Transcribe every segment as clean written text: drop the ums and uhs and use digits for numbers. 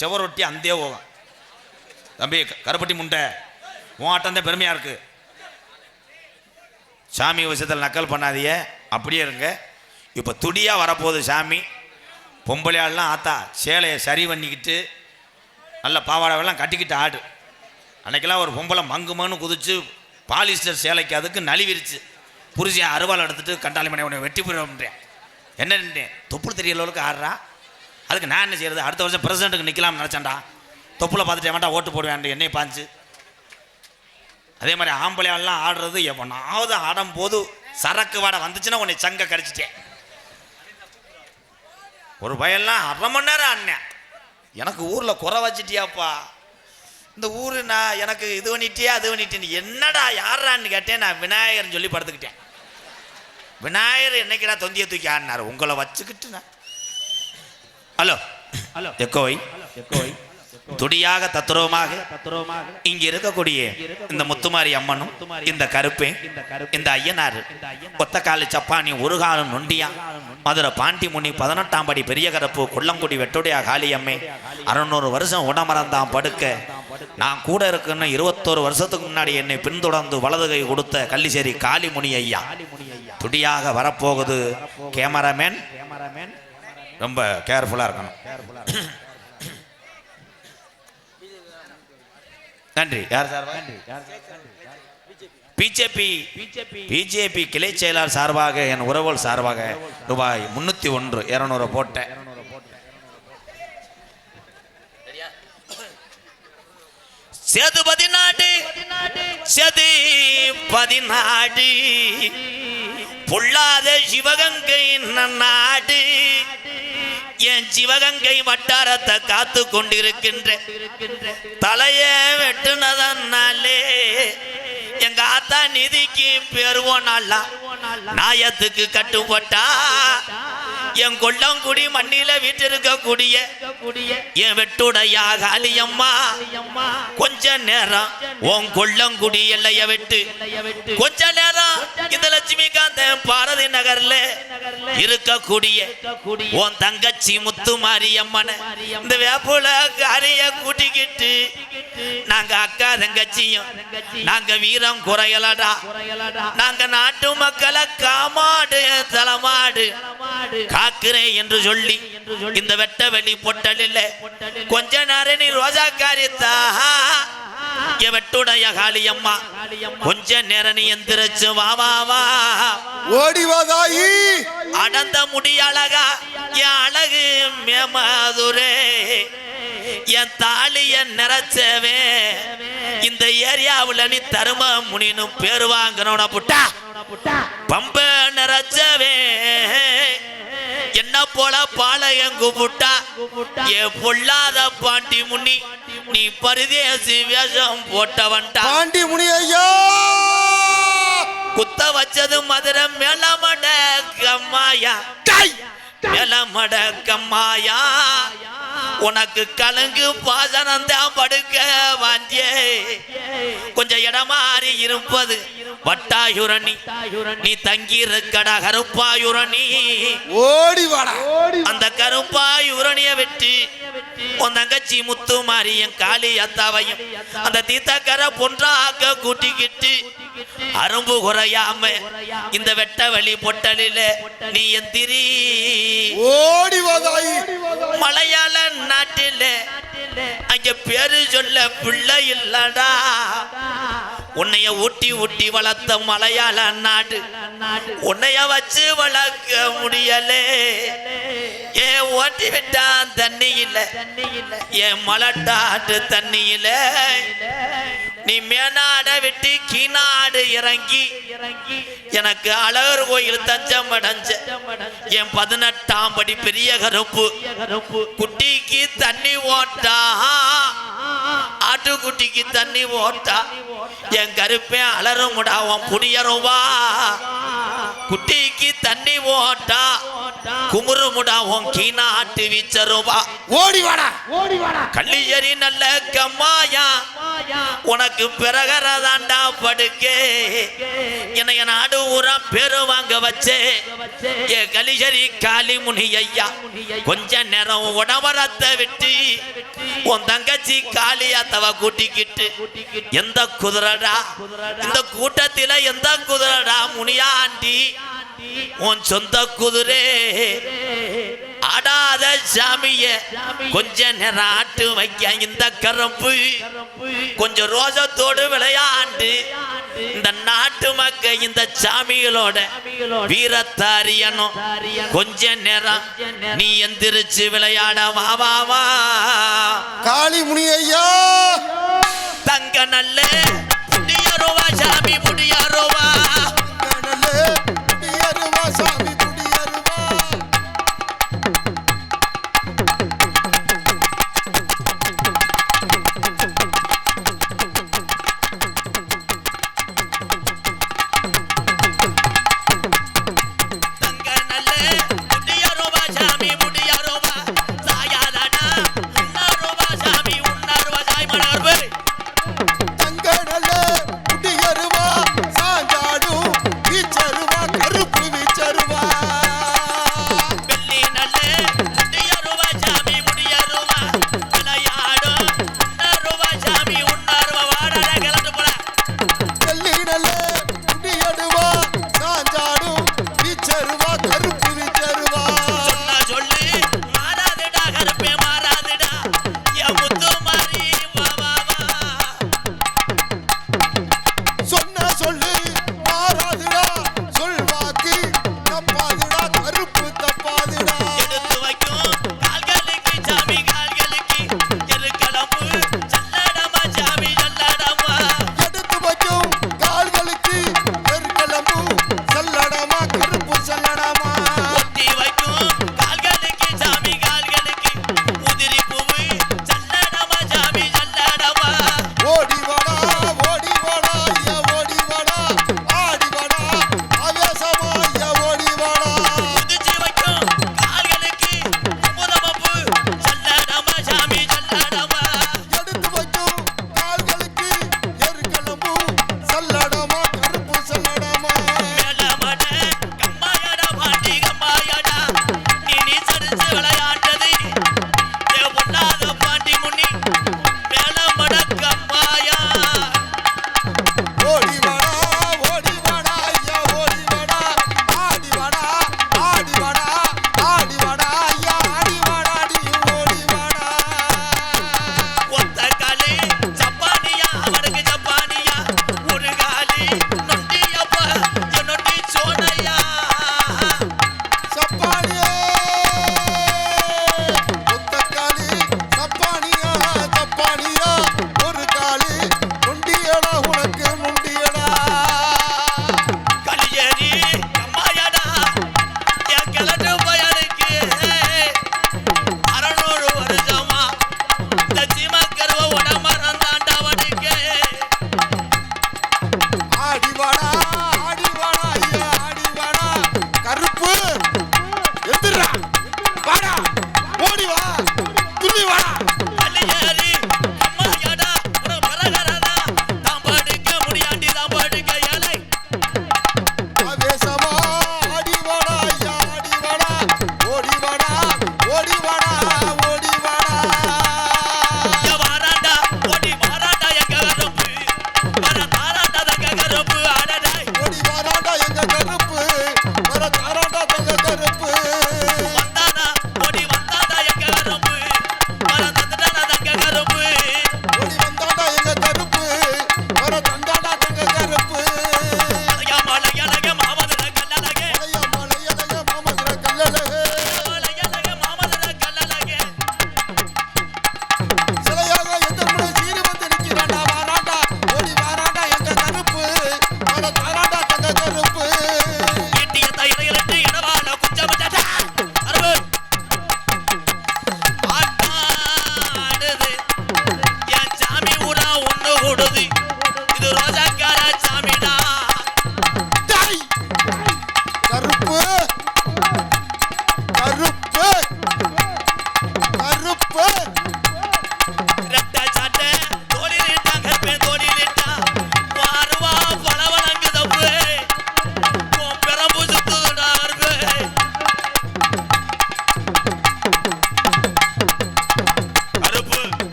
செவரொட்டி அந்தே போகும். தம்பி கருப்பட்டி முண்டை உன் ஆட்டம் தான் பெருமையாக இருக்கு. சாமி விஷயத்தில் நக்கல் பண்ணாதீங்க, அப்படியே இருங்க. இப்போ துடியாக வரப்போகுது சாமி. பொம்பளையாள்லாம் ஆத்தா சேலையை சரி பண்ணிக்கிட்டு நல்ல பாவாடெல்லாம் கட்டிக்கிட்டு ஆடு. அன்றைக்கெல்லாம் ஒரு பொம்பளை மங்குமன்னு குதிச்சு பாலிஸ்டர் சேலைக்கு அதுக்கு நலிவிருச்சு. புரிசியை அருவாள் எடுத்துட்டு கண்டாளி மனை உன்னை வெட்டி போயிடுறேன். என்னன்னு தொப்புள் தெரியலவளுக்கு ஆடுறா. அதுக்கு நான் என்ன செய்யறது? அடுத்த வருஷம் பிரசிடண்ட்டுக்கு நிற்கலாம்னு நினச்சான்டா. தொப்புல பார்த்துட்டு வேண்டாம் ஓட்டு போடுவேன் என்னையை பாஞ்சு. அதே மாதிரி ஆம்பளையாலாம் ஆடுறது எவனாவது ஆடும் போது சரக்கு வாடை வந்துச்சுன்னா உன்னை சங்க கடிச்சிட்டேன். ஒரு பயெல்லாம் 1/2 மணி நேரம் ஆடினேன். எனக்கு ஊரில் குறை வச்சிட்டியாப்பா, இந்த ஊர் நான் எனக்கு இது பண்ணிட்டியா அது பண்ணிட்டேன்னு. என்னடா யாரான்னு கேட்டேன். நான் விநாயகர்னு சொல்லி படுத்துக்கிட்டேன். விநாயகர் என்னைக்குடா தொந்தியை தூக்கி ஆடினார் உங்களை வச்சுக்கிட்டு. நான் ஹலோ ஹலோ எக்கோவை எக்கோவை துடியாக தத்துரவமாக இங்க இருக்கக்கூடிய இந்த முத்துமாரி அம்மனும் இந்த கருப்பே இந்த ஐயனார் ஒத்த காலு சப்பானி ஒரு காலம் நொண்டியா மதுரை பாண்டி முனி 18ஆம் படி பெரிய கருப்பு கொல்லங்குடி வெட்டுடையா காளியம்மே 600 வருஷம் உடமறந்தான் படுக்க நான் கூட இருக்குன்னு 21 வருஷத்துக்கு முன்னாடி என்னை பின்தொடர்ந்து வலது கை கொடுத்த கள்ளிசேரி காளிமுனி ஐயா துடியாக வரப்போகுது. கேமராமேன் ரொம்ப கேர்ஃபுல்லா இருக்கணும். நன்றி. யார் சார்பாக? பிஜேபி கிளை செயலாளர் சார்பாக என் உறவுகள் சார்பாக ரூபாய் 301 200 போட்டேன். சேதுபதி நாடு சேதுபதி நாடு பொல்லாத சிவகங்கை நாடு என் சிவகங்கை வட்டாரத்தை காத்து கொண்டிருக்கின்ற தலைய வெட்டுனதனாலே எங்க ஆத்தா நிதிக்கு பெறுவோனால நாயத்துக்கு கட்டுப்பட்டா என் கொல்லங்குடி மண்ணில வீட்டிருக்கக்கூடிய என் வெட்டுடையா காளியம்மா கொஞ்ச நேரம் உன் கொல்லங்குடி எல்லைய விட்டு கொஞ்ச நேரம் இந்த லட்சுமிகாந்த பாரதி நகர்ல இருக்கக்கூடிய உன் தங்கச்சி முத்துமாரி அம்மனை இந்த வேப்புல காரிய கூட்டிக்கிட்டு நாங்க அக்கா தங்கச்சியும் நாங்க வீரம் குறையலடா. நாங்க நாட்டு மக்களை காமாடு தலமாடு காக்கிறேன் என்று சொல்லி இந்த வெட்ட வெளி பொட்டலில் கொஞ்ச நேரம் நீ ரோஜா காரித்தா வெட்டுடைய காளியம்மா கொஞ்ச நேரம் நீ எந்திரச்சு வா வா வா ஓடி வாதாயி அடந்த முடி அழகா என் அழகு மேமதுரே என் தாலிய நிறைச்சவே இந்த ஏரியாவுல நீ தரும முனின்னு பேரு வாங்கணும் புட்டா பம்ப நிறைச்சவே என்ன போல பாளையங்கு புட்டா ஏ பொல்லாத பாண்டி முனி நீ பரிதேசி வேஷம் போட்டவன்டா. பாண்டி முனி ஐயா குத்த வச்சது மதுரை மேலமட கம்மாயா மேலமட கம்மாயா உனக்கு கலங்கு பாசனம் தான் படுக்க வாண்டியே கொஞ்சம் இடமாறி இருப்பது வட்டாயுரணி நீ தங்கி இருக்கடா கருப்பாயுரணி ஓடி வாடா. அந்த கருப்பாயுரணிய வெட்டி உன் தங்கச்சி முத்துமாரி என் காளி அத்தாவையும் அந்த தீத்தக்கரை பொன்றாக்க கூட்டிக்கிட்டு அரும்பு குறையாம இந்த வெட்ட வெளி பொட்டலில நீ எந்திரி ஓடி வாதாயி. மலையாள நாட்டில அங்க பேரு சொல்ல பிள்ளை இல்லடா. உன்னைய ஊட்டி ஊட்டி வளர்த்த மலையாள நாடு உன்னைய வச்சு வளர்க்க முடியலே. ஏன் ஓட்டி விட்டான் தண்ணி இல்ல ஏன் மலட்டாட்டு தண்ணி இல்ல. நீ மேனாட விட்டு கீநாடு இறங்கி எனக்கு அழகர் கோயில் தஞ்சம் அடைஞ்ச என் 18ஆம் படி பெரிய கருப்பு குட்டிக்கு தண்ணி ஓட்டா ஆட்டுக்குட்டிக்கு தண்ணி ஓட்டா என் கருப்பே அலறுமுடா உன் புடியருவா குட்டிக்கு தண்ணி ஓட்டா குமுறுமுடா உன் கீநாட்டு வீச்சருவா ஓடி வாடா கள்ளியரி நல்ல கம்மாயா உனக்கு பிறகரதாண்டா படுக்க என்னைய நாடு ஊரா பேரு வாங்க வச்சே ஏ கலிசரி காளி முனி ஐயா கொஞ்ச நேரம் உடவரத்தை விட்டு உன் தங்கச்சி காளியாத்தவ கூட்டிக்கிட்டு எந்த குதிரடா இந்த கூட்டத்தில எந்த குதிரடா முனியாண்டி உன் சொந்த குதிரை ஆடாத சாமிய கொஞ்ச நேரம் ஆட்டு வைக்க இந்த கரம்பு கொஞ்சம் ரோசத்தோடு விளையாண்டு இந்த நாட்டு மக்க இந்த சாமிகளோட வீரத்தாரியனும் கொஞ்ச நேரம் நீ எந்திரிச்சு விளையாட வா காளி முனி ஐயா தங்க நல்ல முடியாரோவா சாமி முடியாரோவா சாமி தங்க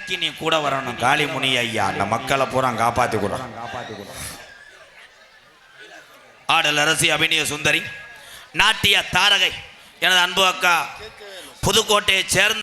துணைக்கு நீ கூட வரணும் காளிமுனி ஐயா. அந்த மக்களை பூரா காப்பாத்தி கூட. ஆடல் அரசி அபிநய சுந்தரி நாட்டிய தாரகை எனது அன்பு அக்கா புதுக்கோட்டையை சேர்ந்த